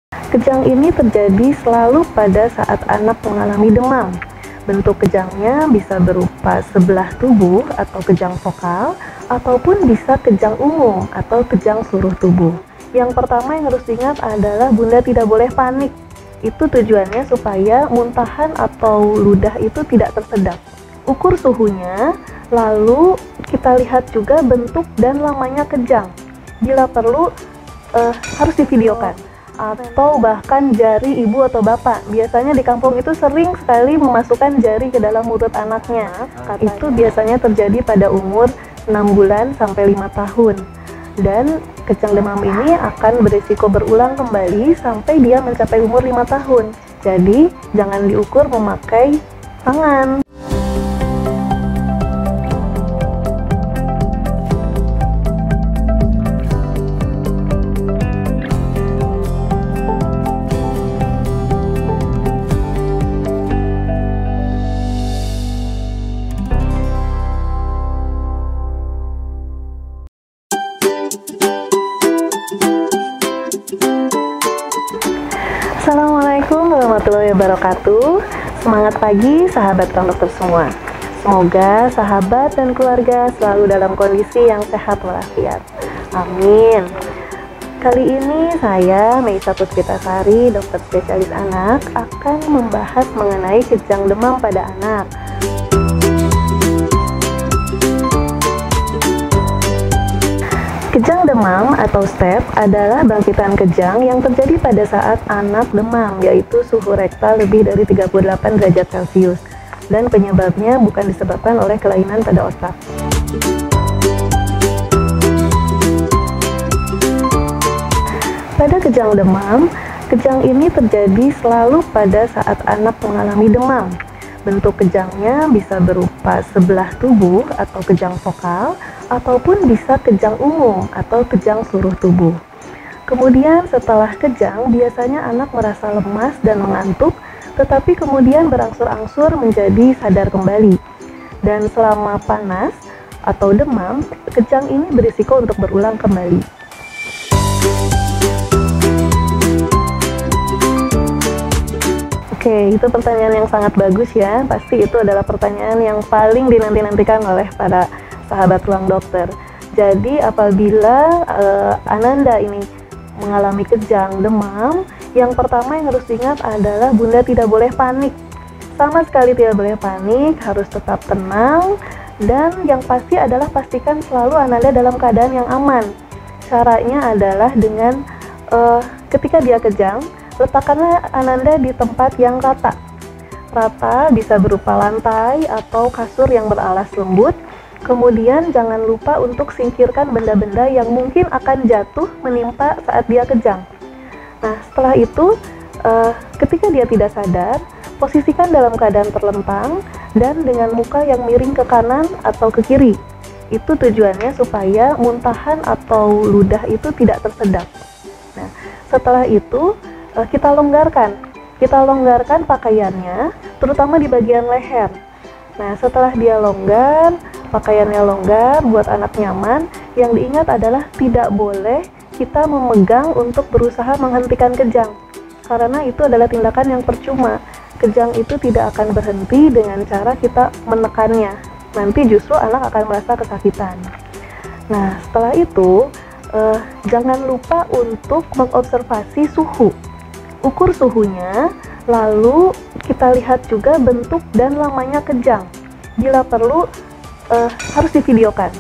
Kejang ini terjadi selalu pada saat anak mengalami demam. Bentuk kejangnya bisa berupa sebelah tubuh atau kejang vokal, ataupun bisa kejang umum atau kejang seluruh tubuh. Yang pertama yang harus diingat adalah Bunda tidak boleh panik. Itu tujuannya supaya muntahan atau ludah itu tidak tersedak. Ukur suhunya, lalu kita lihat juga bentuk dan lamanya kejang. Bila perlu, harus divideokan. Atau bahkan jari ibu atau bapak. Biasanya di kampung itu sering sekali memasukkan jari ke dalam mulut anaknya. Itu biasanya terjadi pada umur 6 bulan sampai 5 tahun. Dan kejang demam ini akan berisiko berulang kembali sampai dia mencapai umur 5 tahun. Jadi, jangan diukur memakai tangan. Assalamualaikum warahmatullahi wabarakatuh. Semangat pagi sahabat Ruang Dokter semua. Semoga sahabat dan keluarga selalu dalam kondisi yang sehat walafiat. Amin. Kali ini saya, Meisa Puspitasari, dokter spesialis anak, akan membahas mengenai kejang demam pada anak. Kejang demam atau staph adalah bangkitan kejang yang terjadi pada saat anak demam, yaitu suhu rektal lebih dari 38 derajat Celcius, dan penyebabnya bukan disebabkan oleh kelainan pada otak. Pada kejang demam, kejang ini terjadi selalu pada saat anak mengalami demam. Bentuk kejangnya bisa berupa sebelah tubuh atau kejang vokal, ataupun bisa kejang umum atau kejang seluruh tubuh. Kemudian setelah kejang, biasanya anak merasa lemas dan mengantuk, tetapi kemudian berangsur-angsur menjadi sadar kembali. Dan selama panas atau demam, kejang ini berisiko untuk berulang kembali. Oke, itu pertanyaan yang sangat bagus ya. Pasti itu adalah pertanyaan yang paling dinanti-nantikan oleh para sahabat Ruang Dokter. Jadi apabila Ananda ini mengalami kejang demam, yang pertama yang harus diingat adalah Bunda tidak boleh panik. Sama sekali tidak boleh panik, harus tetap tenang, dan yang pasti adalah pastikan selalu Ananda dalam keadaan yang aman. Caranya adalah dengan ketika dia kejang, letakkanlah Ananda di tempat yang rata. Rata bisa berupa lantai atau kasur yang beralas lembut. Kemudian jangan lupa untuk singkirkan benda-benda yang mungkin akan jatuh menimpa saat dia kejang. Nah, setelah itu, ketika dia tidak sadar, posisikan dalam keadaan terlentang dan dengan muka yang miring ke kanan atau ke kiri. Itu tujuannya supaya muntahan atau ludah itu tidak tersedak. Nah, setelah itu, kita longgarkan pakaiannya, terutama di bagian leher. Nah, setelah dia longgar, pakaiannya longgar, buat anak nyaman, yang diingat adalah tidak boleh kita memegang untuk berusaha menghentikan kejang, karena itu adalah tindakan yang percuma. Kejang itu tidak akan berhenti dengan cara kita menekannya, nanti justru anak akan merasa kesakitan. Nah, setelah itu, jangan lupa untuk mengobservasi suhu. Ukur suhunya, lalu kita lihat juga bentuk dan lamanya kejang. Bila perlu, harus divideokan.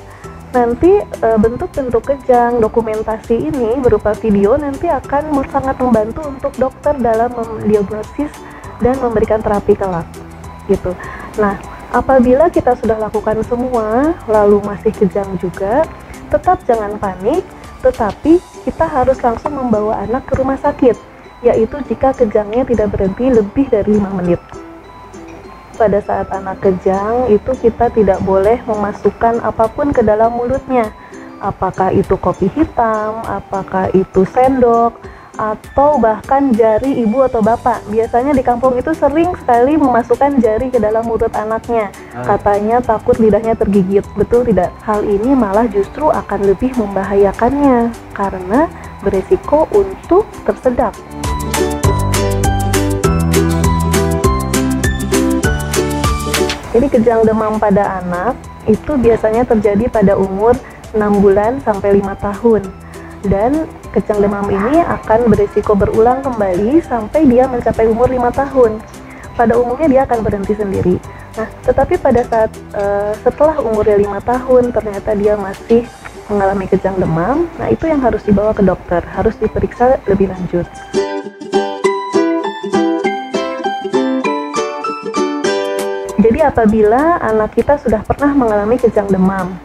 Nanti bentuk-bentuk kejang, dokumentasi ini berupa video nanti akan sangat membantu untuk dokter dalam mendiagnosis dan memberikan terapi kelak. Gitu. Nah, apabila kita sudah lakukan semua, lalu masih kejang juga, tetap jangan panik, tetapi kita harus langsung membawa anak ke rumah sakit, yaitu jika kejangnya tidak berhenti lebih dari 5 menit. Pada saat anak kejang, itu kita tidak boleh memasukkan apapun ke dalam mulutnya. Apakah itu kopi hitam, apakah itu sendok, atau bahkan jari ibu atau bapak. Biasanya di kampung itu sering sekali memasukkan jari ke dalam mulut anaknya. Katanya takut lidahnya tergigit. Betul tidak? Hal ini malah justru akan lebih membahayakannya, karena beresiko untuk tersedak. Jadi kejang demam pada anak itu biasanya terjadi pada umur 6 bulan sampai 5 tahun. Dan kejang demam ini akan berisiko berulang kembali sampai dia mencapai umur 5 tahun. Pada umumnya dia akan berhenti sendiri. Nah, tetapi pada saat setelah umurnya 5 tahun ternyata dia masih mengalami kejang demam, nah itu yang harus dibawa ke dokter, harus diperiksa lebih lanjut. Jadi apabila anak kita sudah pernah mengalami kejang demam,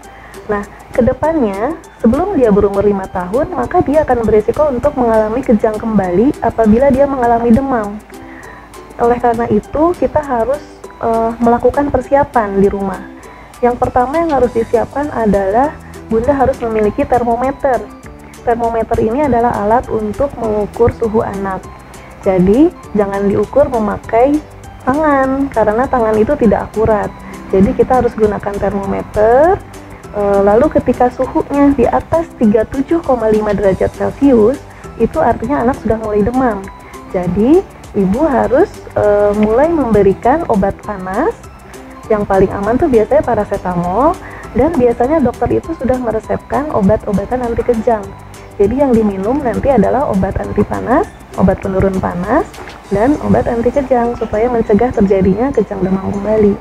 nah kedepannya sebelum dia berumur 5 tahun, maka dia akan berisiko untuk mengalami kejang kembali apabila dia mengalami demam. Oleh karena itu kita harus melakukan persiapan di rumah. Yang pertama yang harus disiapkan adalah Bunda harus memiliki termometer. Termometer ini adalah alat untuk mengukur suhu anak. Jadi jangan diukur memakai tangan, karena tangan itu tidak akurat. Jadi kita harus gunakan termometer. Lalu ketika suhunya di atas 37,5 derajat Celcius, itu artinya anak sudah mulai demam. Jadi ibu harus mulai memberikan obat panas. Yang paling aman tuh biasanya paracetamol, dan biasanya dokter itu sudah meresepkan obat-obatan anti kejang. Jadi yang diminum nanti adalah obat anti panas, obat penurun panas, dan obat anti kejang supaya mencegah terjadinya kejang demam kembali.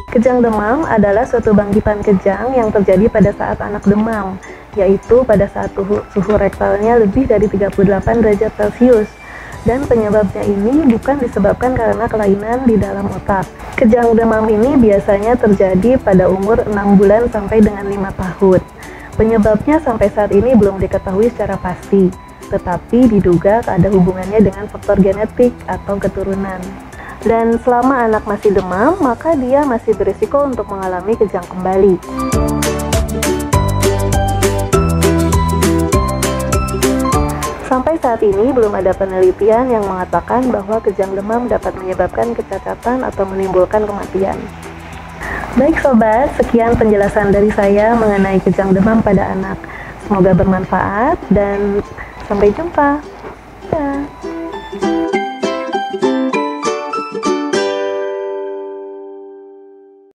Kejang demam adalah suatu bangkitan kejang yang terjadi pada saat anak demam, yaitu pada saat suhu rektalnya lebih dari 38 derajat Celcius. Dan penyebabnya ini bukan disebabkan karena kelainan di dalam otak. Kejang demam ini biasanya terjadi pada umur 6 bulan sampai dengan 5 tahun. Penyebabnya sampai saat ini belum diketahui secara pasti, tetapi diduga ada hubungannya dengan faktor genetik atau keturunan. Dan selama anak masih demam, maka dia masih berisiko untuk mengalami kejang kembali. Sampai saat ini belum ada penelitian yang mengatakan bahwa kejang demam dapat menyebabkan kecacatan atau menimbulkan kematian. Baik sobat, sekian penjelasan dari saya mengenai kejang demam pada anak. Semoga bermanfaat dan sampai jumpa. Dadah.